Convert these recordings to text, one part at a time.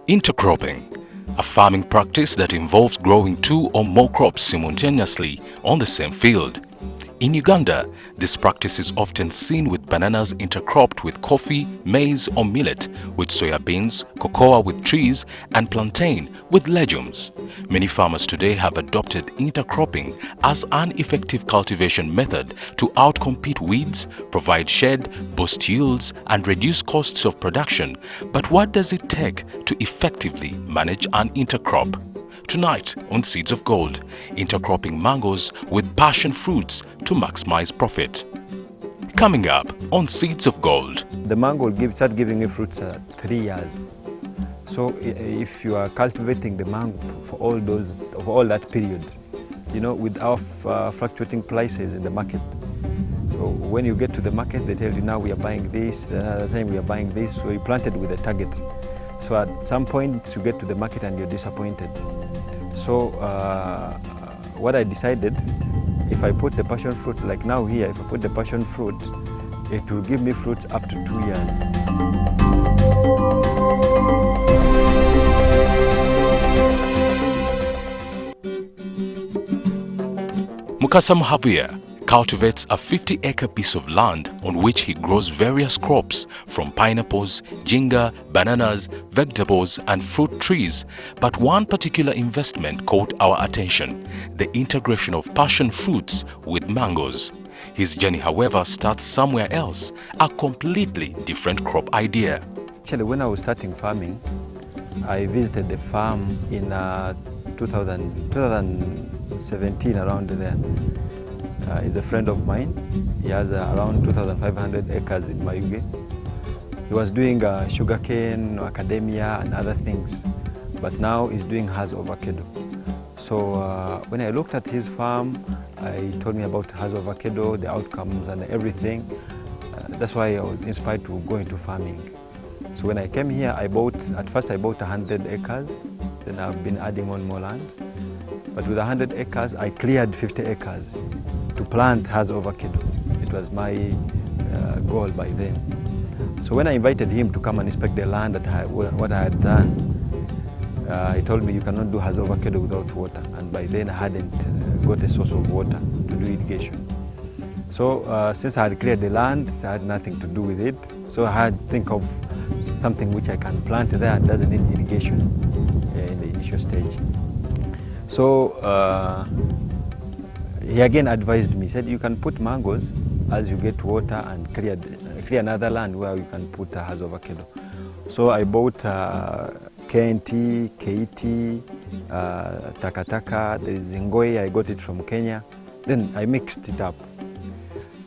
Intercropping, a farming practice that involves growing two or more crops simultaneously on the same field. In Uganda, this practice is often seen with bananas intercropped with coffee, maize or millet, with soya beans, cocoa with trees, and plantain with legumes. Many farmers today have adopted intercropping as an effective cultivation method to outcompete weeds, provide shade, boost yields, and reduce costs of production. But what does it take to effectively manage an intercrop? Tonight on Seeds of Gold, intercropping mangoes with passion fruits to maximize profit. Coming up on Seeds of Gold. The mango will start giving you fruits at 3 years. So if you are cultivating the mango for all that period, with our fluctuating prices in the market. So when you get to the market, they tell you now we are buying this, the other time we are buying this. So you planted with a target. So at some point you get to the market and you're disappointed. So what I decided, if I put the passion fruit, like now here, if I put the passion fruit, it will give me fruits up to 2 years. Mukasa Muhavia cultivates a 50-acre piece of land on which he grows various crops from pineapples, ginger, bananas, vegetables and fruit trees. But one particular investment caught our attention, the integration of passion fruits with mangoes. His journey, however, starts somewhere else, a completely different crop idea. Actually, when I was starting farming, I visited the farm in 2017, around there. He's a friend of mine. He has around 2,500 acres in Mayuge. He was doing sugarcane, academia and other things, but now he's doing Hass avocado. So when I looked at his farm, he told me about Hass avocado, the outcomes and everything. That's why I was inspired to go into farming. So when I came here, at first I bought 100 acres, then I've been adding on more land. But with 100 acres, I cleared 50 acres to plant Hass avocado. It was my goal by then. So when I invited him to come and inspect the land, what I had done, he told me you cannot do Hass avocado without water. And by then I hadn't got a source of water to do irrigation. So since I had cleared the land, I had nothing to do with it. So I had to think of something which I can plant there and doesn't need irrigation in the initial stage. So he again advised me, said you can put mangoes as you get water and clear another land where you can put Hass avocado. So I bought KNT, KT, Takataka, there is Zingoi, I got it from Kenya. Then I mixed it up.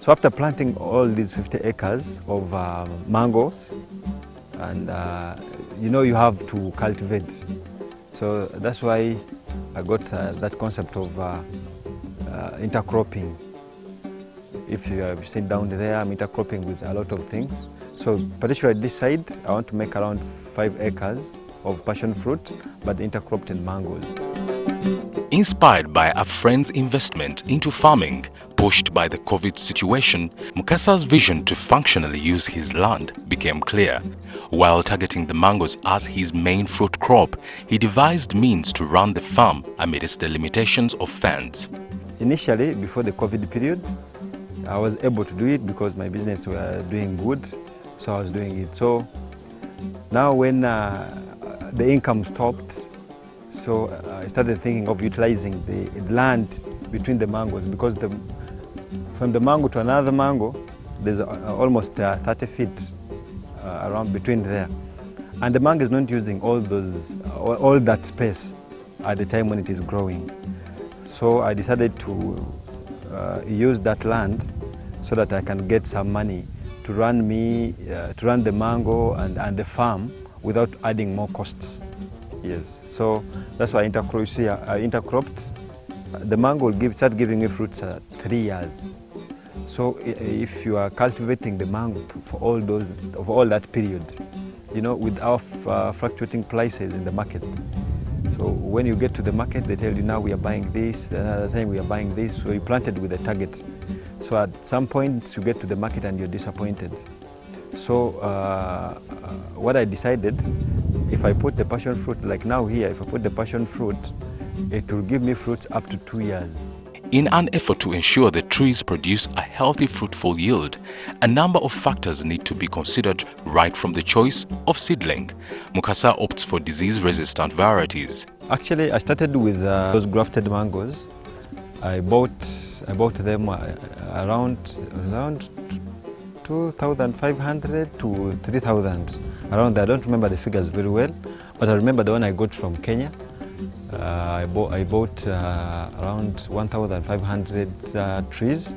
So after planting all these 50 acres of mangoes, and you have to cultivate. So that's why I got that concept of intercropping. If you have seen down there, I'm intercropping with a lot of things. So particularly this side, I want to make around 5 acres of passion fruit, but intercropped in mangoes. Inspired by a friend's investment into farming, pushed by the COVID situation, Mukasa's vision to functionally use his land became clear. While targeting the mangoes as his main fruit crop, he devised means to run the farm amidst the limitations of funds. Initially, before the COVID period, I was able to do it because my business was doing good, so I was doing it. So now when the income stopped, so I started thinking of utilizing the land between the mangoes, because from the mango to another mango, there's almost 30 feet around between there. And the mango is not using all that space at the time when it is growing. So I decided to use that land so that I can get some money to run the mango and the farm without adding more costs. Yes, so that's why I intercropped. The mango will start giving me fruits at 3 years. So if you are cultivating the mango for all that period, with our fluctuating prices in the market. So when you get to the market, they tell you now we are buying this, the other time we are buying this. So you planted with a target. So at some point you get to the market and you're disappointed. So what I decided, if I put the passion fruit, like now here, if I put the passion fruit, it will give me fruits up to 2 years. In an effort to ensure the trees produce a healthy fruitful yield, a number of factors need to be considered right from the choice of seedling. Mukasa opts for disease-resistant varieties. Actually, I started with those grafted mangoes. I bought them around 2,500 to 3,000, around there. I don't remember the figures very well, but I remember the one I got from Kenya. I bought around 1,500 trees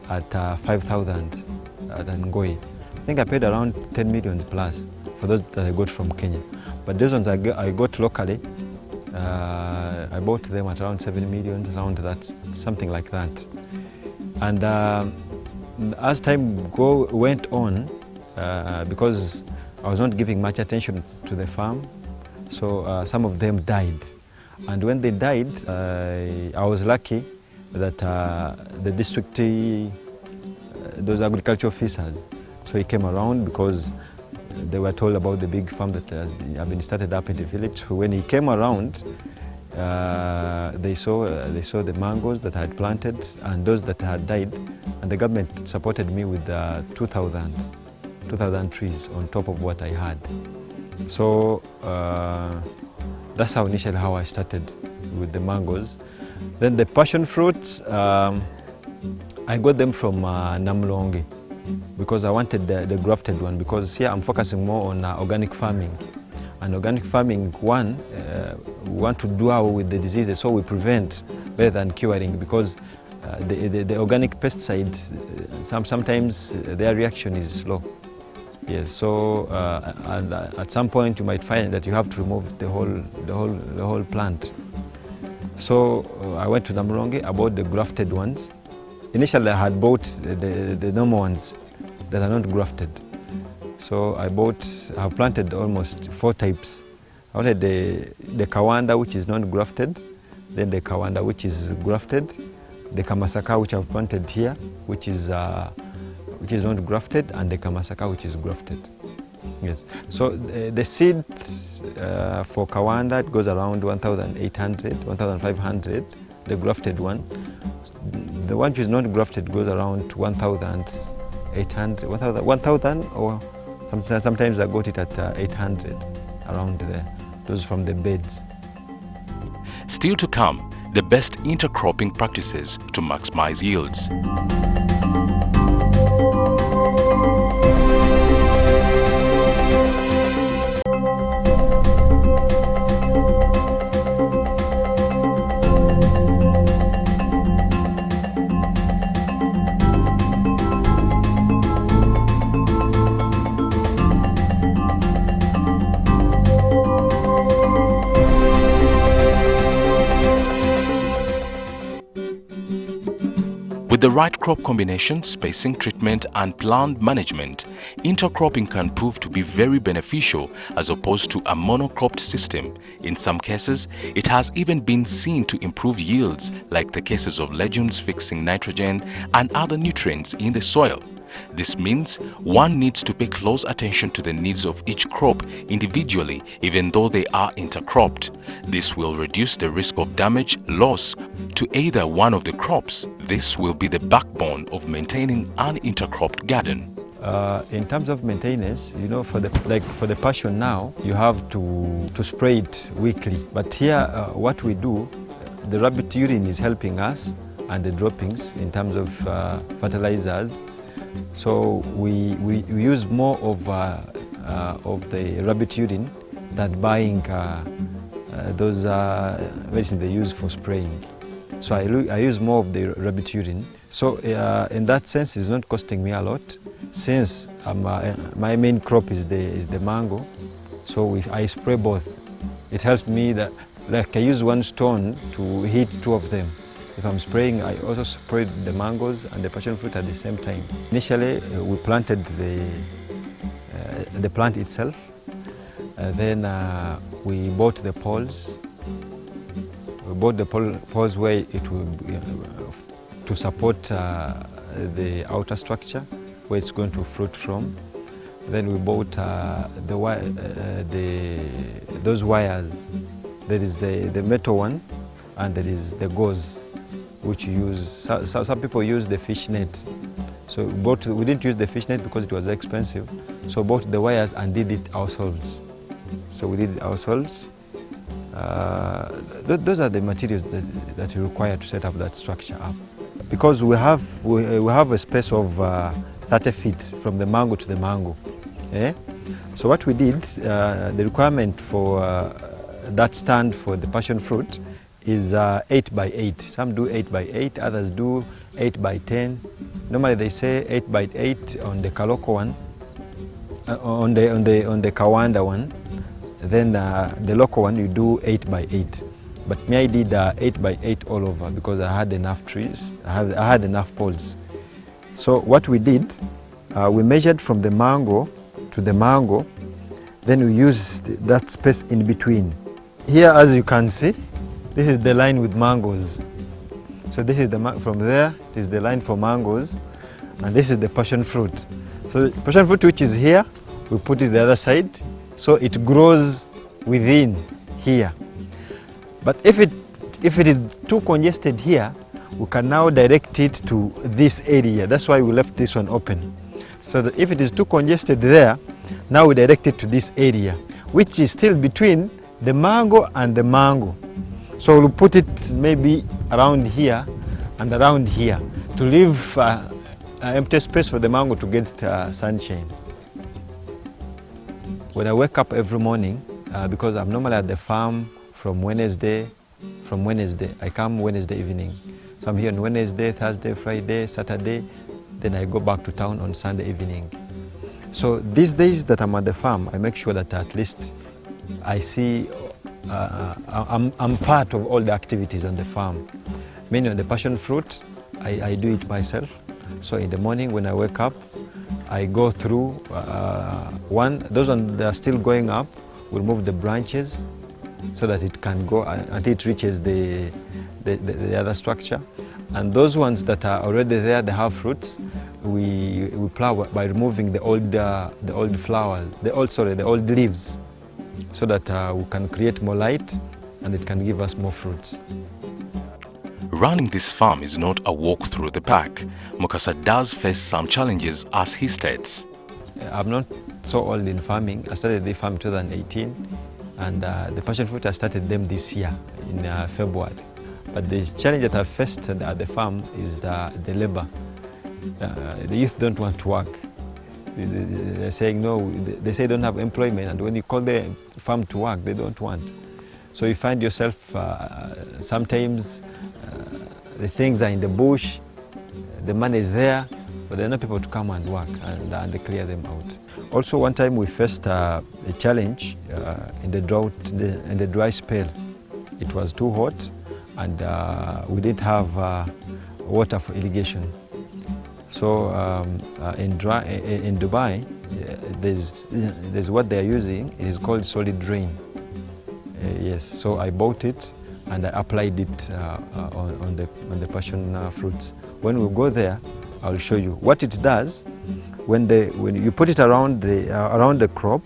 at 5,000 at Ngoi. I think I paid around 10 million plus for those that I got from Kenya. But those ones I got locally, I bought them at around 7 million, around that, something like that. And as time went on, because I was not giving much attention to the farm, so some of them died. And when they died, I was lucky that the district, those agriculture officers, so he came around because they were told about the big farm that has been started up in the village. So when he came around, they saw the mangoes that I had planted and those that had died, and the government supported me with 2,000 trees on top of what I had. So that's how initially how I started with the mangoes. Then the passion fruits, I got them from Namlonge because I wanted the grafted one, because here I'm focusing more on organic farming. And organic farming, one, we want to do away with the diseases, so we prevent better than curing, because the organic pesticides, sometimes their reaction is slow. Yes, so and at some point you might find that you have to remove the whole plant. So I went to Namlonge, I bought the grafted ones. Initially I had bought the normal ones that are not grafted. So I've planted almost 4 types. I wanted the Kawanda, which is not grafted, then the Kawanda, which is grafted, the Kamasaka, which I've planted here, which is not grafted, and the Kamasaka, which is grafted. Yes. So the seed for Kawanda, it goes around 1,800, 1,500, the grafted one. The one which is not grafted goes around 1,800, 1,000, or sometimes I got it at 800, around there. Those from the beds. Still to come, the best intercropping practices to maximize yields. With the right crop combination, spacing, treatment and plant management, intercropping can prove to be very beneficial as opposed to a monocropped system. In some cases, it has even been seen to improve yields, like the cases of legumes fixing nitrogen and other nutrients in the soil. This means one needs to pay close attention to the needs of each crop individually, even though they are intercropped. This will reduce the risk of damage, loss to either one of the crops. This will be the backbone of maintaining an intercropped garden. In terms of maintenance, you know, for the passion now, you have to spray it weekly. But here, what we do, the rabbit urine is helping us, and the droppings in terms of fertilizers. So we use more of the rabbit urine than buying those medicine they use for spraying. So I use more of the rabbit urine. So in that sense, it's not costing me a lot, since my main crop is the mango. So I spray both. It helps me that, like, I use one stone to hit 2 of them. If I'm spraying, I also spray the mangoes and the passion fruit at the same time. Initially, we planted the plant itself. Then we bought the poles. We bought the poles where it will be, to support the outer structure where it's going to fruit from. Then we bought those wires. There is the metal one, and there is the gauze, which you use. Some people use the fish net. So we didn't use the fish net because it was expensive. So bought the wires and did it ourselves. So we did it ourselves. Those are the materials that you require to set up that structure up. Because we have a space of 30 feet from the mango to the mango. Eh? So what we did, the requirement for that stand for the passion fruit is 8 by 8. Some do 8 by 8, others do 8 by 10. Normally they say 8 by 8 on the Kaloko one, on the Kawanda one. Then the local one you do 8 by 8. But me I did 8 by 8 all over because I had enough trees, I had enough poles. So what we did, we measured from the mango to the mango, then we used that space in between. Here, as you can see, this is the line with mangoes. So this is from there, it is the line for mangoes, and this is the passion fruit. So the passion fruit which is here, we put it the other side, so it grows within here. But if it is too congested here, we can now direct it to this area. That's why we left this one open. So that if it is too congested there, now we direct it to this area, which is still between the mango and the mango. So we'll put it maybe around here and around here to leave an empty space for the mango to get sunshine. When I wake up every morning, because I'm normally at the farm from Wednesday, I come Wednesday evening. So I'm here on Wednesday, Thursday, Friday, Saturday, then I go back to town on Sunday evening. So these days that I'm at the farm, I make sure that at least I see, I'm part of all the activities on the farm. Mainly on the passion fruit, I do it myself. So in the morning when I wake up, I go through those ones that are still going up, we'll move the branches so that it can go until it reaches the other structure. And those ones that are already there, they have fruits, we plow by removing the old flowers, the old leaves, so that we can create more light and it can give us more fruits. Running this farm is not a walk through the park. Mukasa does face some challenges, as he states. I'm not so old in farming. I started the farm in 2018, and the passion fruit I started them this year in February. But the challenge that I faced at the farm is the labor. The youth don't want to work. They're saying no, they say they don't have employment, and when you call the farm to work, they don't want. So you find yourself sometimes the things are in the bush, the money is there, but there are no people to come and work and clear them out. Also, one time we faced a challenge in the drought, in the dry spell. It was too hot, and we didn't have water for irrigation. So in Dubai, there's what they are using. It is called solid drain. Yes, so I bought it and I applied it on the passion fruits. When we go there, I'll show you what it does. When you put it around the crop,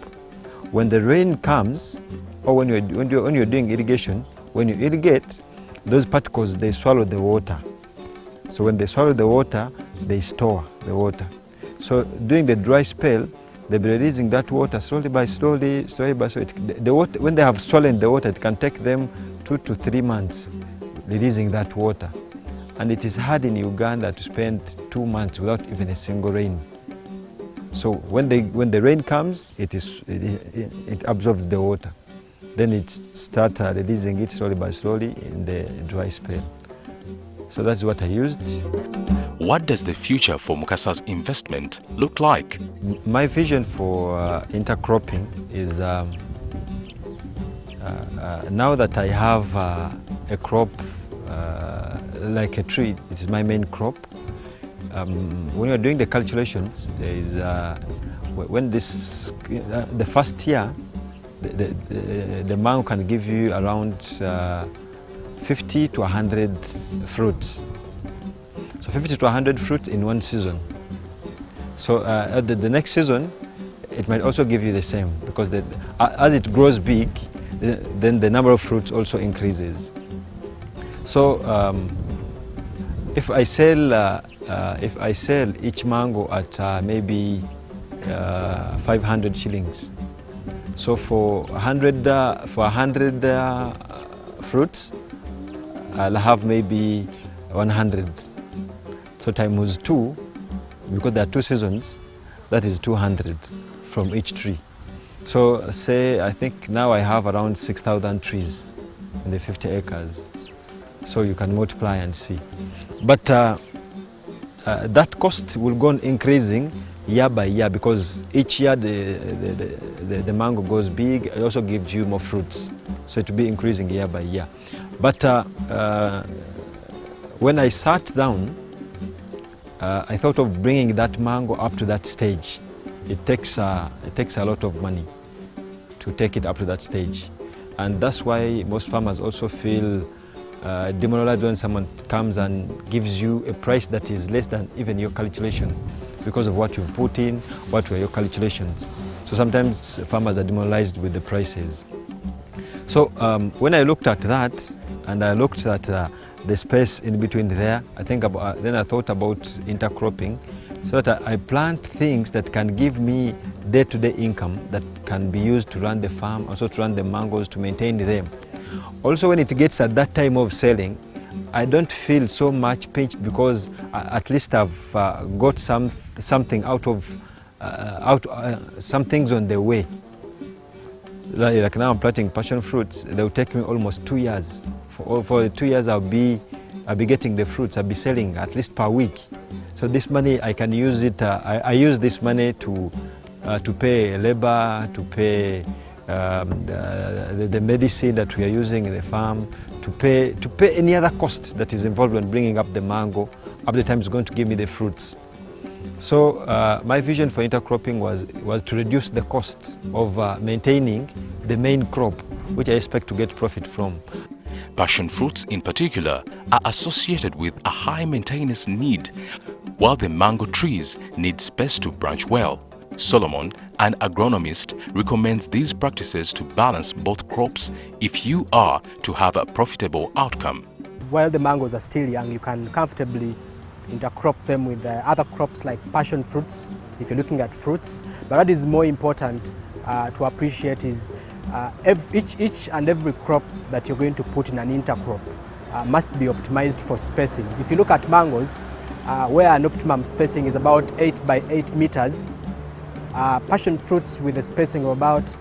when the rain comes, or when you're doing irrigation, when you irrigate, those particles, they swallow the water. So when they swallow the water, they store the water. So during the dry spell, they'll be releasing that water slowly by slowly. The water, when they have swollen the water, it can take them 2 to 3 months releasing that water. And it is hard in Uganda to spend 2 months without even a single rain. So when the rain comes, it absorbs the water. Then it starts releasing it slowly by slowly in the dry spell. So that's what I used. What does the future for Mukasa's investment look like? My vision for intercropping is now that I have a crop like a tree, it is my main crop. When you're doing the calculations, there is when the first year, the mango can give you around 50 to 100 fruits. So 50 to 100 fruits in one season. So the next season, it might also give you the same, because as it grows big, then the number of fruits also increases. So if I sell each mango at maybe 500 shillings, so for 100 fruits, I'll have maybe 100. So times 2, because there are 2 seasons, that is 200 from each tree. So say, I think now I have around 6,000 trees in the 50 acres. So you can multiply and see. But that cost will go on increasing year by year, because each year the mango goes big. It also gives you more fruits. So it will be increasing year by year. But when I sat down, I thought of bringing that mango up to that stage. It takes a lot of money to take it up to that stage. And that's why most farmers also feel demoralized when someone comes and gives you a price that is less than even your calculation, because of what you've put in, what were your calculations. So sometimes farmers are demoralized with the prices. So when I looked at that, and I looked at the space in between there, then I thought about intercropping, so that I plant things that can give me day-to-day income that can be used to run the farm, also to run the mangoes, to maintain them. Also, when it gets at that time of selling, I don't feel so much pinched, because at least I've got something out of some things on the way. Like now I'm planting passion fruits. They will take me almost 2 years. For 2 years I'll be getting the fruits. I'll be selling at least per week. So this money I can use it. I use this money to pay labor, to pay the medicine that we are using in the farm, to pay any other cost that is involved in bringing up the mango up the time it's going to give me the fruits. So my vision for intercropping was to reduce the cost of maintaining the main crop, which I expect to get profit from. Passion fruits in particular are associated with a high maintenance need, while the mango trees need space to branch well. Solomon, an agronomist, recommends these practices to balance both crops if you are to have a profitable outcome. While the mangoes are still young, you can comfortably intercrop them with other crops like passion fruits, if you're looking at fruits. But what is more important to appreciate is each and every crop that you're going to put in an intercrop must be optimized for spacing. If you look at mangoes, where an optimum spacing is about 8 by 8 meters, passion fruits with a spacing of about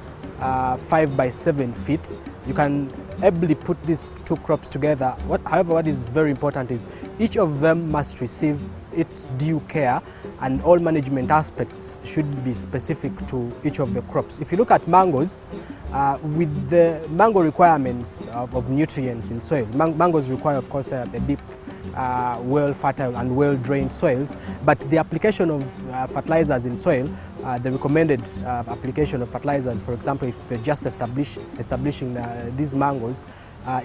5 by 7 feet, you can ably put these 2 crops together. However, what is very important is each of them must receive its due care, and all management aspects should be specific to each of the crops. If you look at mangoes, with the mango requirements of nutrients in soil, mangoes require, of course, a deep, well fertile and well drained soils, but the application of fertilizers in soil, the recommended application of fertilizers, for example, if you're just establishing these mangoes,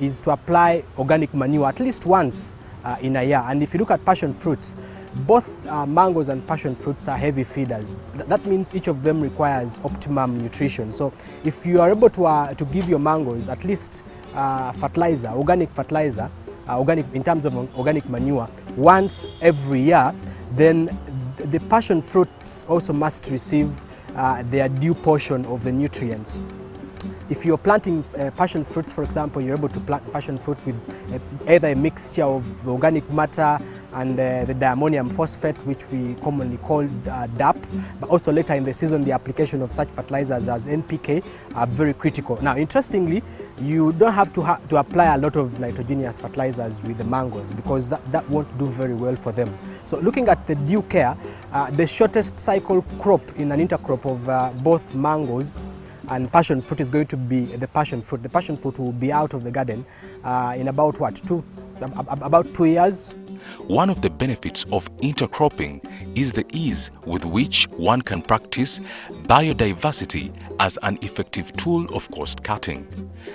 is to apply organic manure at least once in a year. And if you look at passion fruits, both mangoes and passion fruits are heavy feeders. That means each of them requires optimum nutrition. So if you are able to give your mangoes at least fertilizer, organic fertilizer, in terms of organic manure, once every year, then the passion fruits also must receive their due portion of the nutrients. If you're planting passion fruits, for example, you're able to plant passion fruit with either a mixture of organic matter and the diammonium phosphate, which we commonly call DAP, but also later in the season, the application of such fertilizers as NPK are very critical. Now, interestingly, you don't have to apply a lot of nitrogenous fertilizers with the mangoes, because that won't do very well for them. So looking at the due care, the shortest cycle crop in an intercrop of both mangoes and passion fruit is going to be the passion fruit. The passion fruit will be out of the garden in about about 2 years. One of the benefits of intercropping is the ease with which one can practice biodiversity as an effective tool of cost cutting.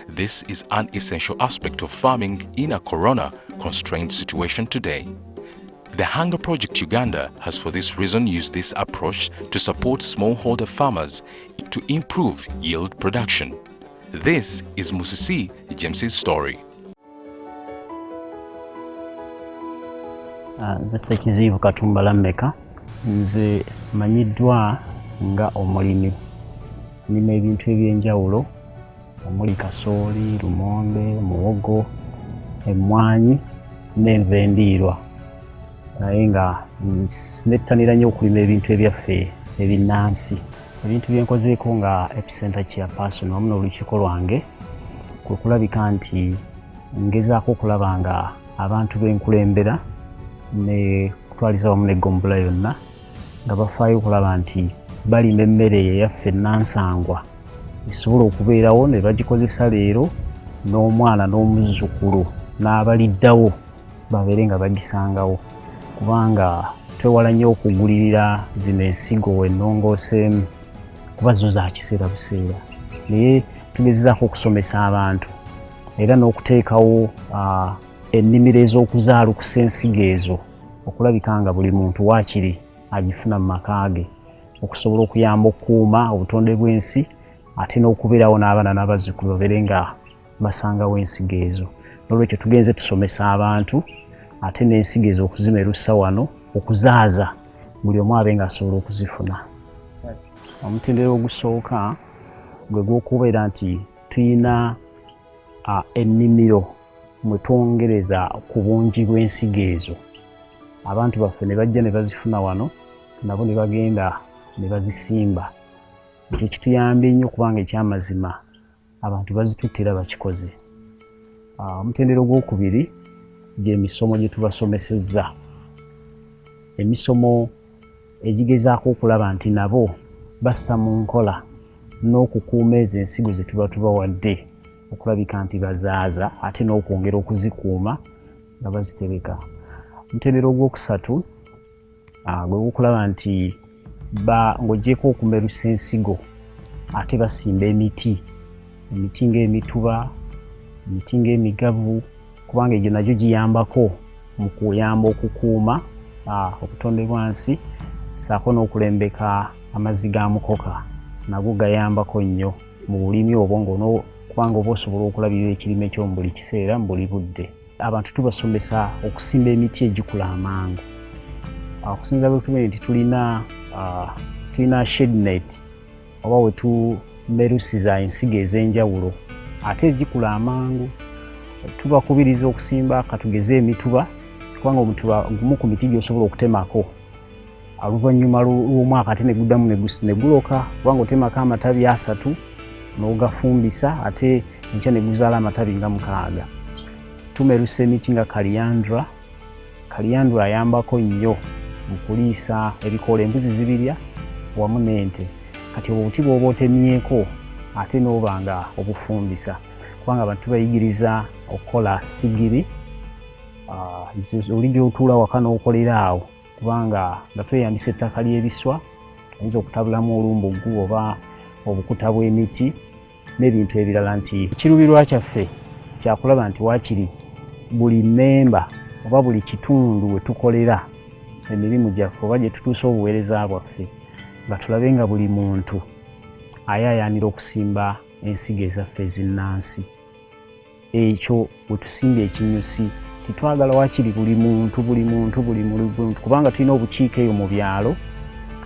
This is an essential aspect of farming in a corona-constrained situation today. The Hunger Project Uganda has for this reason used this approach to support smallholder farmers to improve yield production. This is Musisi James's story. Nze Sekizibu Katumba Lameka, nze manyiddwa nga omulimi. Nina ebintu ebyenjawulo omuli kasooli, lumonde, muwogo, emmwanyi n'enva endiirwa. Naye nga nettanira nnyo okulima ebintu ebyaffe ebinnansi. Ebintu byenkozeeko nga epicenter chairperson wamu n'olukiiko lwange kwe kulabika nti ngezaako okulaba nga abantu b'enkulembera ne kutwaliza wamu n'eggombolola yonna nga bafaayo okulaba nti balima emmere eyaffe ennansangwa esobola okubeerawo ne bagikozesa leero n'omwana n'omuzzukulu n'abaliddawo babeere nga bagisangawo, kubanga twewala nnyo okugulirira zino ensigo ennongooseemu kuba zo za kiseera buseera. Naye tugezezaako okusomesa abantu era n'okuteekawo ennimiro ez'okuzaalukusa ensigo ezo okulabika nga buli muntu waakiri agifuna mu maka ge okusobola okuyamba okukuuma obutonde bw'ensi ate n'okubeerawo n'abaana n'abazzukulu babeere nga basangawo ensigo ezo. N'olwekyo tugenze tusomesa abantu ate n'ensigo ezo okuzimerusa wano okuzaaza buli omu abe ng'asobola okuzifuna. Omutendera ogusooka gwe gw'okubeera nti tuyina ennimiro mwe twongereza ku bungi bw'ensigo ezo. Abantu baffe ne bajja ne bazifuna wano nabo ne bagenda ne bazisimba. Ekyo kituyambye nnyo kubanga ekyamazima abantu bazitutte era bakikoze. Omutendera ogwokubiri gy'emisomo gye tubasomesezza. Emisomo egigezaako okulaba nti nabo bassa mu nkola n'okukuuma ezo ensigo ze tuba tubawadde okulabika nti bazaaza ate n'okwongera okuzikuuma nga bazitereka. Omutendera ogwokusatu gwe gukulaba nti ng'oggyeko okumerusa ensigo ate basimba emiti ng'emituba, emiti ng'emigavu, kubanga egyo nagyo giyambako mu kuyamba okukuuma obutonde bwansi ssaako n'okulembeka amazzi ga mukoka nago gayambako nnyo mu bulimi obwo kubanga oba osobola okulabirira ekirime ekyo mu buli kiseera mu buli budde. Abantu tubasomesa okusimba emiti egikula amangu. Okusinziira bwe tumanyi nti tulina shade net oba we tumerusiza ensigo ez'enjawulo ate ezikula amangu. Tubakubiriza okusimba katugeze emituba kubanga omutuba gumu ku miti gy'osobola okutemako oluvannyuma lw'omwaka ate ne guddamu ne guloka, kubanga otemako amatabi 3 n'ogafumbisa ate enkya ne guzaala amatabi nga 6. Tumerusa emiti nga kaliyandra. Kaliyandra ayambako nnyo mu kuliisa ebikoola embuzi zibirya wamu n'ente. Kati obuti bw'oba otemyeko ate n'oba nga obufumbisa, kubanga abantu bayigiriza okukola sigiri oli gy'otuula waka n'okolera awo, kubanga nga tweyambisa ettaka ly'ebiswa oyinza okutabulamu olumbuggu oba obukuta bw'emiti n'ebintu ebirala. Nti kirubirwa kyaffe kyakulaba nti waakiri buli mmemba oba buli kitundu we tukolera emirimu gyaffe oba gye tutuusa obuweereza bwaffe nga tulabe nga buli muntu ayaayaanira okusimba ensigo ezaffe ezinnansi. Ekyo bwe tusimbye ekinyusi titwagala waakiri buli muntu kubanga tulina obukiiko eyo mu byalo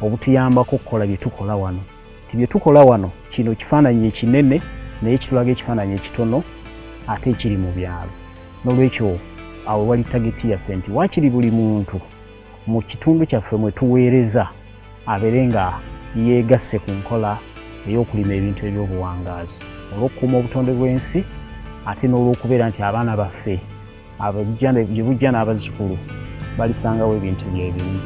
obutuyambako okukola bye tukola wano. Ti bye tukola wano kino kifaananyi ekinene naye kitulaga ekifaananyi ekitono ate ekiri mu byalo. N'olwekyo awo wali tageti yaffe nti waakiri buli muntu mu kitundu kyaffe mwe tuweereza abeere nga yeegasse ku nkola ey'okulima ebintu eby'obuwangaazi olw'okukuuma obutonde bw'ensi ate n'olw'okubeera nti abaana baffe gye bujja n'abazzukulu balisangawo ebintu byebimu.